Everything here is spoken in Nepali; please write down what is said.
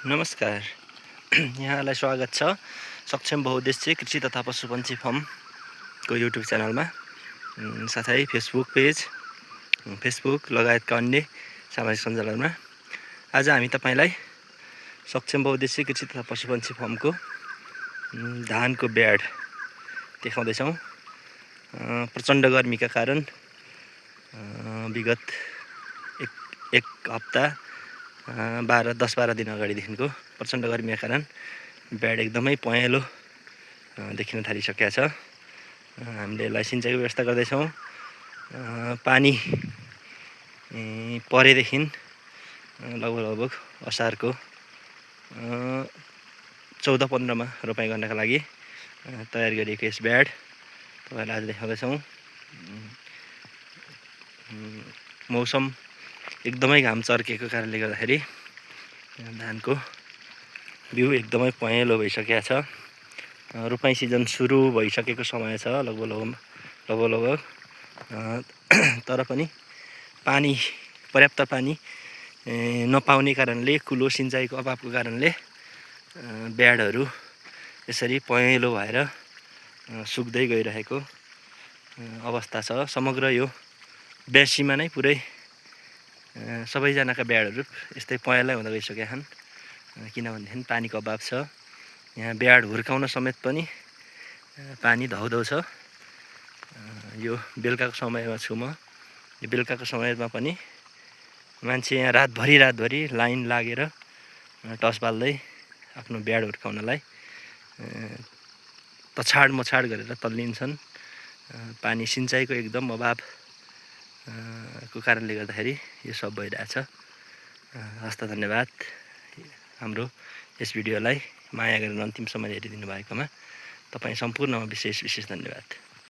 नमस्कार। यहाँलाई स्वागत छ सक्षम बहुउद्देश्य कृषि तथा पशुपन्छी फार्मको युट्युब च्यानलमा, साथै फेसबुक पेज, फेसबुक लगायतका अन्य सामाजिक सञ्जालमा। आज हामी तपाईलाई सक्षम बहुउद्देश्य कृषि तथा पशुपन्छी फार्मको धानको ब्याड देखाउँदैछौँ। प्रचण्ड गर्मीका कारण विगत एक हप्ता 10-12 दिन अगाडिदेखिको प्रचण्ड गर्मीका कारण ब्याड एकदमै पहेँलो देखिन थालिसकेको छ। हामीले यसलाई सिँचाइको व्यवस्था गर्दैछौँ। पानी परेदेखि लगभग असारको 14-15 रोपाइँ गर्नका लागि तयार गरिएको यस ब्याड तपाईँलाई आज देखाउँदैछौँ। मौसम एकदमै घाम चर्केको कारणले गर्दाखेरि धानको बिउ एकदमै पहेँलो भइसकेको छ। रोपाइँ सिजन सुरु भइसकेको समय छ लगभग तर पनि पर्याप्त पानी नपाउने कारणले, कुलो सिँचाइको अभावको कारणले ब्याडहरू यसरी पहेँलो भएर सुक्दै गइरहेको अवस्था छ। समग्र यो बेसीमा नै पुरै सबैजनाका ब्याडहरू यस्तै पहेँलै हुँदै गइसकेका छन्। किनभनेदेखि पानीको अभाव छ। यहाँ ब्याड हुर्काउन समेत पनि पानी धौधौ छ। यो बेलुकाको समयमा छु म। यो बेलुकाको समयमा पनि मान्छे यहाँ रातभरि लाइन लागेर टस बाल्दै आफ्नो ब्याड हुर्काउनलाई तछाड मछाड गरेर तल्लिन्छन्। पानी सिँचाइको एकदम अभाव को कारणले गर्दाखेरि यो सब भइरहेछ। हस्त धन्यवाद। हाम्रो यस भिडियोलाई माया गरेर अन्तिमसम्म हेरिदिनु भएकोमा तपाईँ सम्पूर्णमा विशेष धन्यवाद।